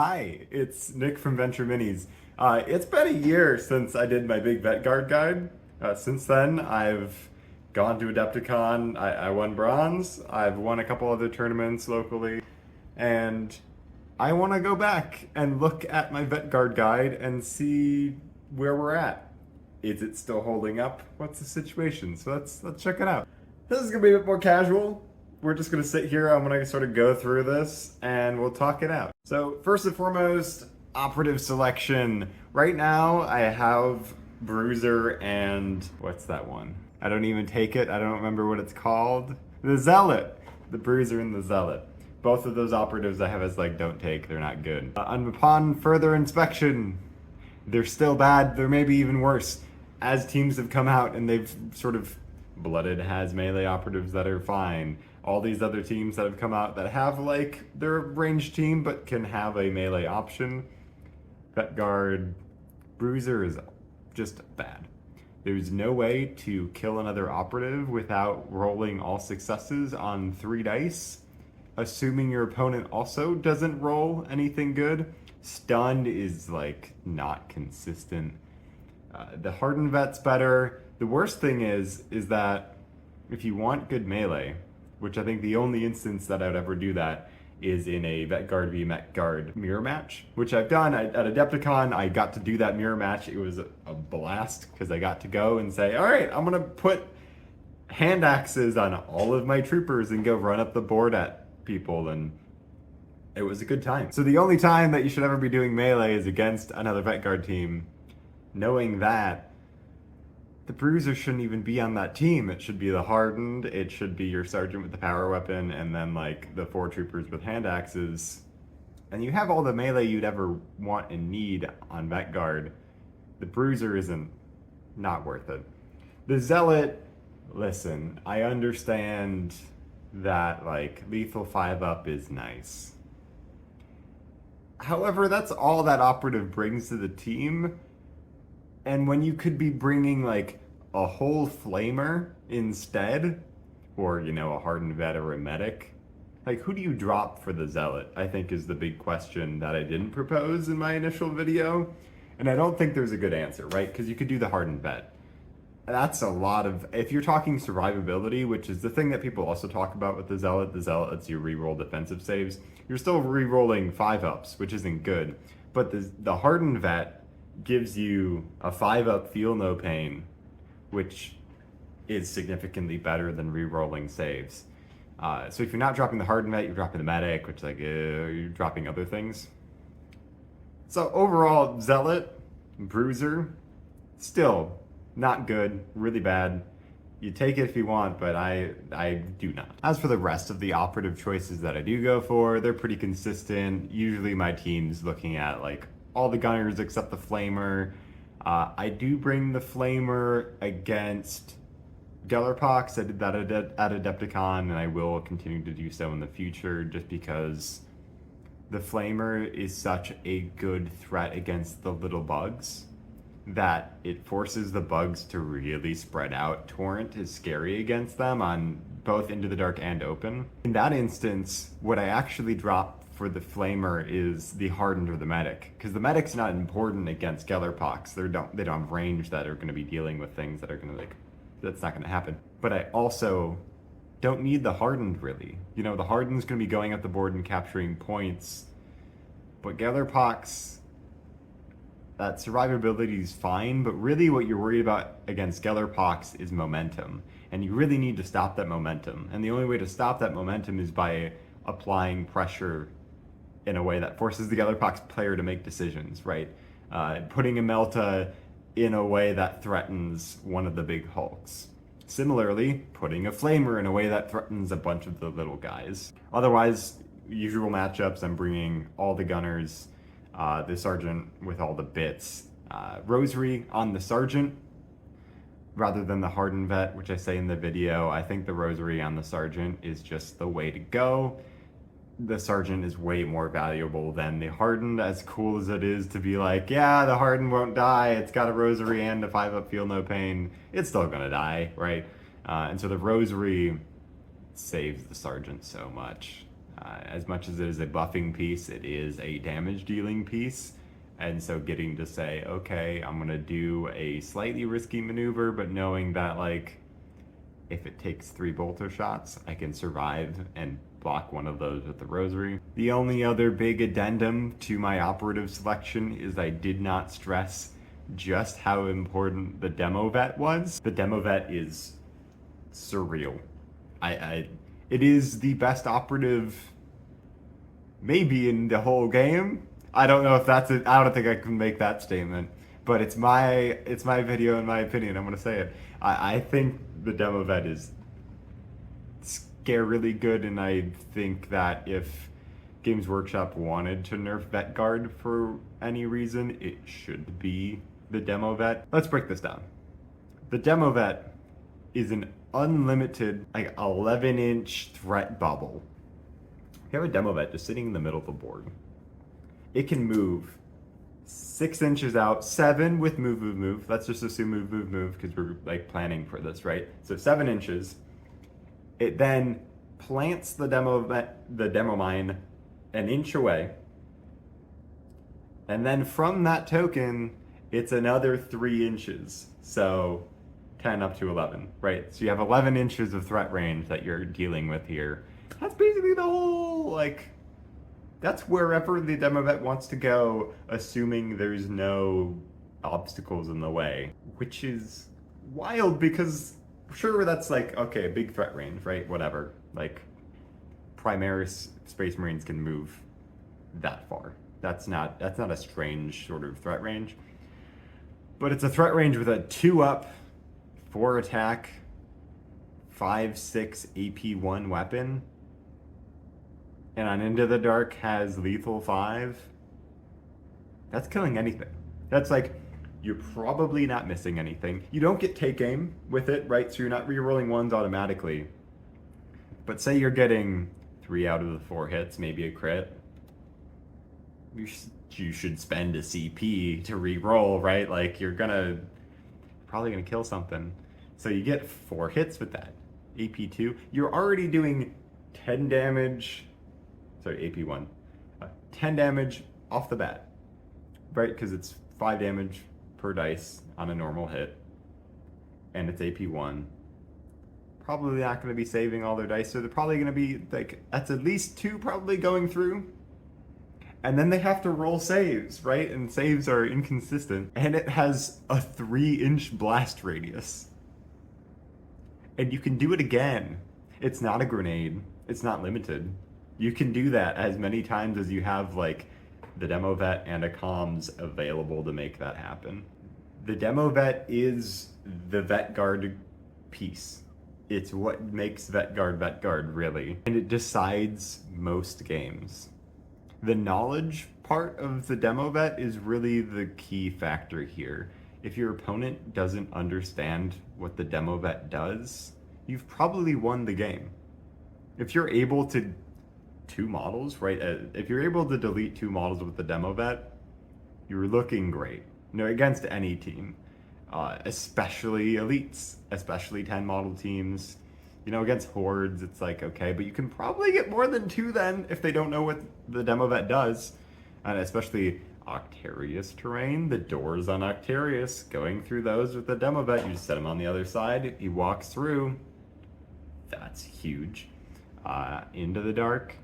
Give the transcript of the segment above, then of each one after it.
Hi, it's Nick from Venture Minis. It's been a year since I did my big vet guard guide. Since then, I've gone to Adepticon. I won bronze. I've won a couple other tournaments locally, and I want to go back and look at my vet guard guide and see where we're at. Is it still holding up? What's the situation? So let's check it out. This is gonna be a bit more casual. We're just gonna sit here. I'm gonna sort of go through this and we'll talk it out. So first and foremost, operative selection. Right now I have Bruiser and what's that one? I don't even take it. I don't remember what it's called. The Zealot. The Bruiser and the Zealot. Both of those operatives I have as like don't take. They're not good. And upon further inspection, they're still bad. They're maybe even worse. As teams have come out and they've sort of Blooded has melee operatives that are fine. All these other teams that have come out that have like they're a ranged team but can have a melee option. Vet guard Bruiser is just bad. There's no way to kill another operative without rolling all successes on 3 dice. Assuming your opponent also doesn't roll anything good. Stunned is like not consistent. The hardened vet's better. The worst thing is that if you want good melee, which I think the only instance that I would ever do that is in a vet guard v met guard mirror match, which I've done at Adepticon. I got to do that mirror match. It was a blast because I got to go and say, all right, I'm gonna put hand axes on all of my troopers and go run up the board at people, and it was a good time. So the only time that you should ever be doing melee is against another vet guard team, knowing that the Bruiser shouldn't even be on that team. It should be the hardened, it should be your sergeant with the power weapon, and then like the 4 troopers with hand axes. And you have all the melee you'd ever want and need on vet guard. The Bruiser isn't not worth it. The Zealot, listen, I understand that like lethal 5-up is nice. However, that's all that operative brings to the team. And when you could be bringing like a whole flamer instead, or you know, a hardened vet or a medic, like who do you drop for the Zealot? I think is the big question that I didn't propose in my initial video. And I don't think there's a good answer, right? Because you could do the hardened vet. That's a lot of, if you're talking survivability, which is the thing that people also talk about with the Zealot lets you reroll defensive saves. You're still rerolling 5-ups, which isn't good. But the hardened vet gives you a 5-up feel no pain, which is significantly better than re-rolling saves. So if you're not dropping the hardened vet, you're dropping the medic, which like you're dropping other things. So overall, Zealot, Bruiser, still not good, really bad. You take it if you want, but I do not. As for the rest of the operative choices that I do go for, they're pretty consistent. Usually my team's looking at like all the gunners except the flamer. I do bring the flamer against Gellerpox. I did that at Adepticon, and I will continue to do so in the future just because the flamer is such a good threat against the little bugs that it forces the bugs to really spread out. Torrent is scary against them on both Into the Dark and Open. In that instance, what I actually drop for the flamer is the hardened or the medic, because the medic's not important against Gellerpox. They don't have range that are going to be dealing with things that are going to like, that's not going to happen. But I also don't need the hardened really. You know, the hardened's going to be going up the board and capturing points, but Gellerpox, that survivability is fine, but really what you're worried about against Gellerpox is momentum, and you really need to stop that momentum. And the only way to stop that momentum is by applying pressure in a way that forces the Gellerpox player to make decisions, right? Putting a Melta in a way that threatens one of the big hulks. Similarly, putting a Flamer in a way that threatens a bunch of the little guys. Otherwise, usual matchups, I'm bringing all the gunners, the sergeant with all the bits, Rosary on the sergeant rather than the hardened vet, which I say in the video. I think the Rosary on the sergeant is just the way to go. The sergeant is way more valuable than the hardened, as cool as it is to be like, yeah, the hardened won't die, it's got a Rosary and a 5-up feel no pain, it's still gonna die, right? And so the Rosary saves the sergeant so much. As much as it is a buffing piece, it is a damage dealing piece. And so getting to say, okay, I'm gonna do a slightly risky maneuver, but knowing that like if it takes 3 bolter shots, I can survive and block one of those with the rosary. The only other big addendum to my operative selection is I did not stress just how important the demo vet was. The demo vet is surreal. It is the best operative maybe in the whole game. I don't know if that's it. I don't think I can make that statement, but it's my video in my opinion. I'm gonna say it. I think the demo vet is scarily good, and I think that if Games Workshop wanted to nerf vet guard for any reason, it should be the demo vet. Let's break this down. The demo vet is an unlimited, like 11-inch threat bubble. You have a demo vet just sitting in the middle of the board. It can move 6 inches out, 7 with move, move, move. Let's just assume move, move, move because we're like planning for this, right? So 7 inches. It then plants the demo mine an inch away. And then from that token, it's another 3 inches. So 10 up to 11, right? So you have 11 inches of threat range that you're dealing with here. That's basically the whole, like, that's wherever the demo vet wants to go, assuming there's no obstacles in the way, which is wild because sure, that's like, okay, big threat range, right? Whatever. Like, Primaris Space Marines can move that far. That's not a strange sort of threat range. But it's a threat range with a 2-up, 4 attack, 5/6 AP1 weapon. And on Into the Dark has lethal 5. That's killing anything. That's like, you're probably not missing anything. You don't get take aim with it, right? So you're not rerolling ones automatically. But say you're getting 3 out of the 4 hits, maybe a crit. You should spend a CP to reroll, right? Like you're probably gonna kill something. So you get 4 hits with that. AP2, you're already doing 10 damage. Sorry, AP1. 10 damage off the bat, right? Because it's 5 damage per dice on a normal hit, and it's AP1. Probably not going to be saving all their dice, so they're probably going to be like, that's at least 2 probably going through. And then they have to roll saves, right? And saves are inconsistent. And it has a 3-inch blast radius. And you can do it again. It's not a grenade. It's not limited. You can do that as many times as you have like the demo vet and a comms available to make that happen. The demo vet is the vet guard piece. It's what makes vet guard really. And it decides most games. The knowledge part of the demo vet is really the key factor here. If your opponent doesn't understand what the demo vet does, you've probably won the game. If you're able to 2 models, right? If you're able to delete 2 models with the demo vet, you're looking great. You know, against any team, especially elites, especially 10 model teams. You know, against hordes, it's like, okay, but you can probably get more than 2 then if they don't know what the demo vet does. And especially Octarius terrain, the doors on Octarius, going through those with the demo vet, you just set him on the other side, he walks through. That's huge. Into the Dark,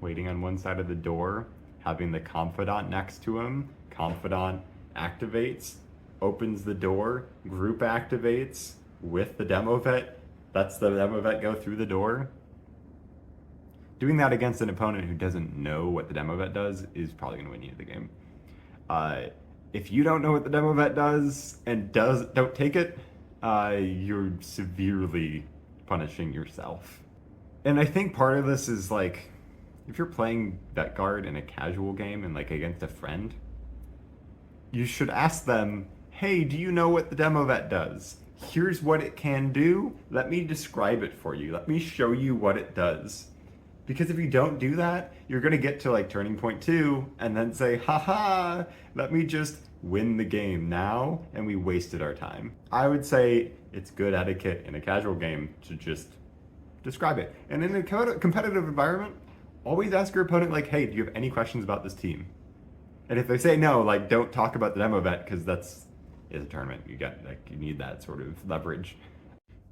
waiting on one side of the door, having the Confidant next to him. Confidant activates, opens the door, group activates with the demo vet. Lets the demo vet go through the door. Doing that against an opponent who doesn't know what the demo vet does is probably going to win you the game. If you don't know what the demo vet does and don't take it, you're severely punishing yourself. And I think part of this is like, if you're playing vet guard in a casual game and like against a friend, you should ask them, hey, do you know what the demo vet does? Here's what it can do. Let me describe it for you. Let me show you what it does. Because if you don't do that, you're going to get to like turning point 2 and then say, haha, let me just win the game now, and we wasted our time. I would say it's good etiquette in a casual game to just describe it. And in a competitive environment, Always ask your opponent, like, hey, do you have any questions about this team? And if they say no, like, don't talk about the demo vet, because that's is a tournament. You need that sort of leverage.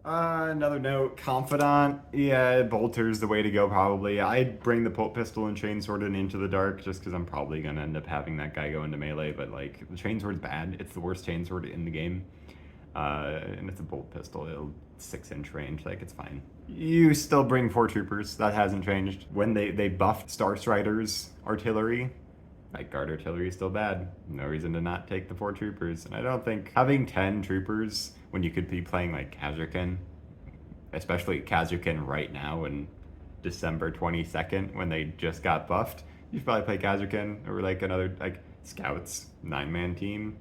Another note, Confidant. Yeah, Bolter's the way to go probably. I'd bring the Pult Pistol and Chainsword into the dark just because I'm probably going to end up having that guy go into melee, but like, the Chainsword's bad. It's the worst Chainsword in the game. And it's a Bolt Pistol. It'll 6-inch range, like, it's fine. You still bring 4 Troopers. That hasn't changed. When they buffed Star Strider's artillery, like, guard artillery is still bad. No reason to not take the 4 Troopers. And I don't think having 10 Troopers when you could be playing like Kazukin, especially Kazukin right now in December 22nd when they just got buffed, you should probably play Kazukin or like another like Scouts 9-man team.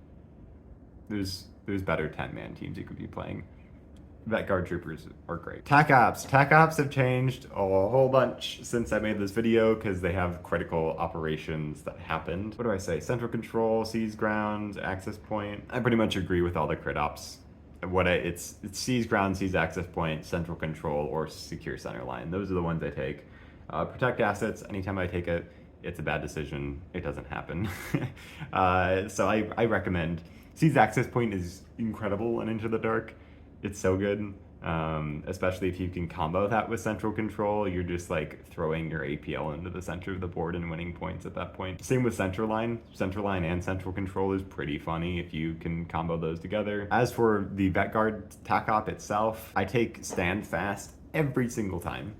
There's better 10-man teams you could be playing. Vet Guard Troopers are great. TAC Ops. TAC Ops have changed a whole bunch since I made this video because they have critical operations that happened. What do I say? Central Control, Seize Ground, Access Point. I pretty much agree with all the crit ops. It's Seize Ground, Seize Access Point, Central Control, or Secure Center Line. Those are the ones I take. Protect Assets. Anytime I take it, it's a bad decision. It doesn't happen. So I recommend. Seize Access Point is incredible in Into the Dark. It's so good, especially if you can combo that with Central Control. You're just like throwing your APL into the center of the board and winning points at that point. Same with Central Line. Central Line and Central Control is pretty funny if you can combo those together. As for the Vet Guard TAC Op itself, I take Stand Fast every single time.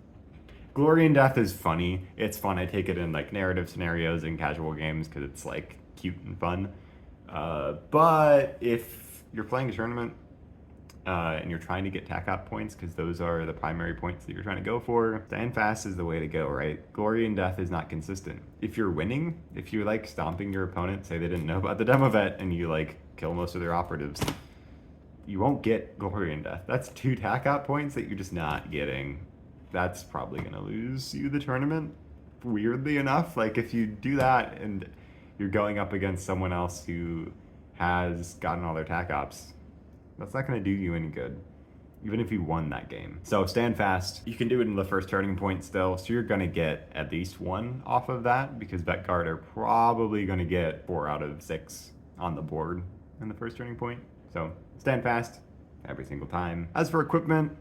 Glory and Death is funny. It's fun. I take it in like narrative scenarios and casual games because it's like cute and fun. But if you're playing a tournament, and you're trying to get TAC Op points because those are the primary points that you're trying to go for, Stand Fast is the way to go, right? Glory and Death is not consistent. If you're winning, if you like stomping your opponent, say they didn't know about the demo vet, and you like kill most of their operatives, you won't get Glory and Death. That's 2 TAC Op points that you're just not getting. That's probably gonna lose you the tournament, weirdly enough. Like, if you do that and you're going up against someone else who has gotten all their TAC Ops, that's not going to do you any good, even if you won that game. So Stand Fast, you can do it in the first turning point still, so you're going to get at least 1 off of that, because Vet Guard are probably going to get 4 out of 6 on the board in the first turning point. So Stand Fast every single time. As for equipment,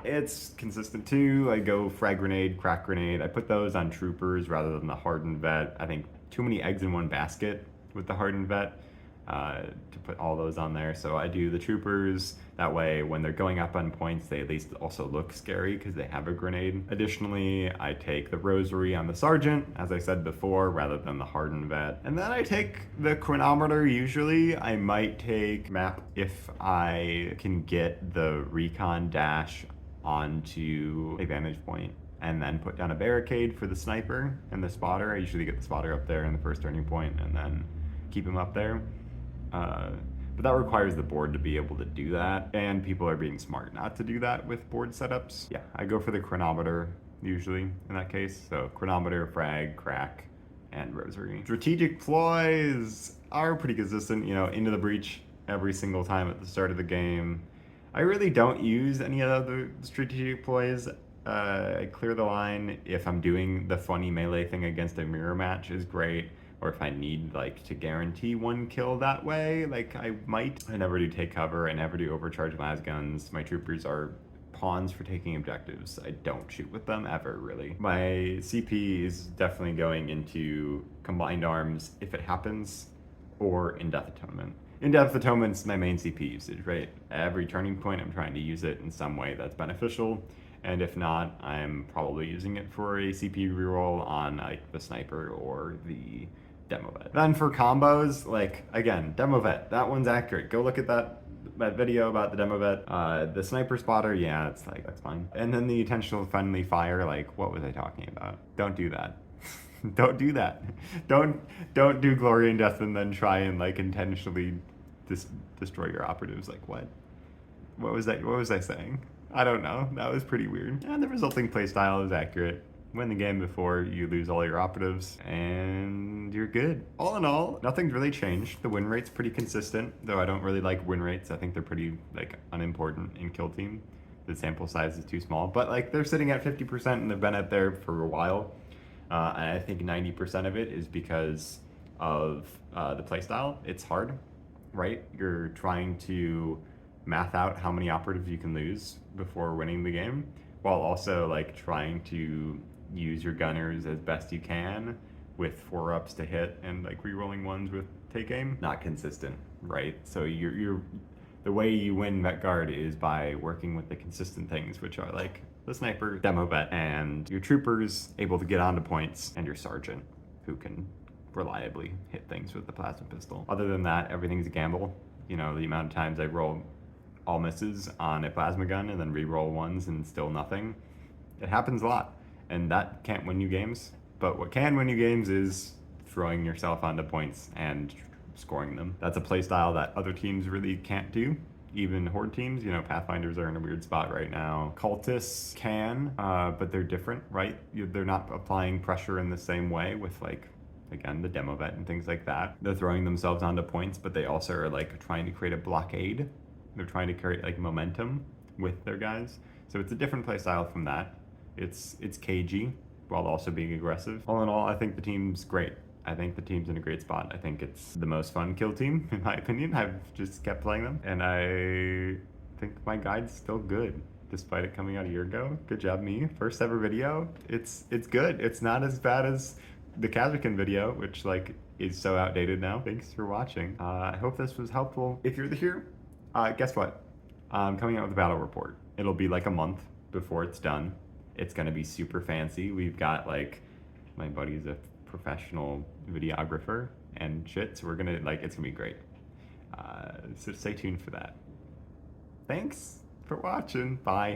it's consistent too. I go Frag Grenade, Crack Grenade. I put those on Troopers rather than the Hardened Vet. I think too many eggs in one basket with the Hardened Vet. To put all those on there. So I do the Troopers. That way, when they're going up on points, they at least also look scary because they have a grenade. Additionally, I take the Rosary on the Sergeant, as I said before, rather than the Hardened Vet. And then I take the Chronometer usually. I might take Map if I can get the Recon Dash onto a vantage point, and then put down a barricade for the Sniper and the Spotter. I usually get the Spotter up there in the first turning point and then keep him up there. But that requires the board to be able to do that, and people are being smart not to do that with board setups. Yeah, I go for the Chronometer usually in that case. So Chronometer, Frag, Crack, and Rosary. Strategic ploys are pretty consistent, you know, into the breach every single time at the start of the game. I really don't use any other strategic ploys. I clear the line if I'm doing the funny melee thing against a mirror match is great. Or if I need like to guarantee 1 kill that way, like I might. I never do take cover. I never do overcharge las guns. My Troopers are pawns for taking objectives. I don't shoot with them ever, really. My CP is definitely going into Combined Arms if it happens, or In-Depth Atonement. In-Depth Atonement's my main CP usage, right? Every turning point I'm trying to use it in some way that's beneficial. And if not, I'm probably using it for a CP reroll on like the Sniper or the Demo Vet. Then for combos, like, again, Demo Vet, that one's accurate. Go look at that video about the Demo Vet. The Sniper Spotter, yeah, it's like, that's fine. And then the Intentional Friendly Fire, like, what was I talking about? Don't do that. Don't do that. Don't do Glory and Death and then try and like intentionally destroy your operatives. Like, what? What was that? What was I saying? I don't know. That was pretty weird. And the resulting playstyle is accurate. Win the game before you lose all your operatives, and you're good. All in all, nothing's really changed. The win rate's pretty consistent, though I don't really like win rates. I think they're pretty like unimportant in Kill Team. The sample size is too small, but like they're sitting at 50% and they've been at there for a while. And I think 90% of it is because of the playstyle. It's hard, right? You're trying to math out how many operatives you can lose before winning the game, while also like trying to use your gunners as best you can with 4-ups to hit and like re-rolling ones with take aim. Not consistent, right? So you're the way you win Met Guard is by working with the consistent things, which are like the sniper, demo vet, and your troopers able to get onto points, and your sergeant, who can reliably hit things with the plasma pistol. Other than that, everything's a gamble. You know, the amount of times I roll all misses on a plasma gun and then re-roll ones and still nothing. It happens a lot, and that can't win you games. But what can win you games is throwing yourself onto points and scoring them. That's a playstyle that other teams really can't do. Even horde teams, you know, Pathfinders are in a weird spot right now. Cultists can, but they're different, right? They're not applying pressure in the same way with like, again, the demo vet and things like that. They're throwing themselves onto points, but they also are like trying to create a blockade. They're trying to create like momentum with their guys. So it's a different playstyle from that. It's cagey while also being aggressive. All in all, I think the team's great. I think the team's in a great spot. I think it's the most fun kill team, in my opinion. I've just kept playing them, and I think my guide's still good, despite it coming out a year ago. Good job, me. First ever video. It's good. It's not as bad as the Kazakhstan video, which like is so outdated now. Thanks for watching. I hope this was helpful. If you're here, guess what? I'm coming out with a battle report. It'll be like a month before it's done. It's gonna be super fancy. We've got like, my buddy's a professional videographer and shit, so we're gonna like, it's gonna be great. So stay tuned for that. Thanks for watching. Bye.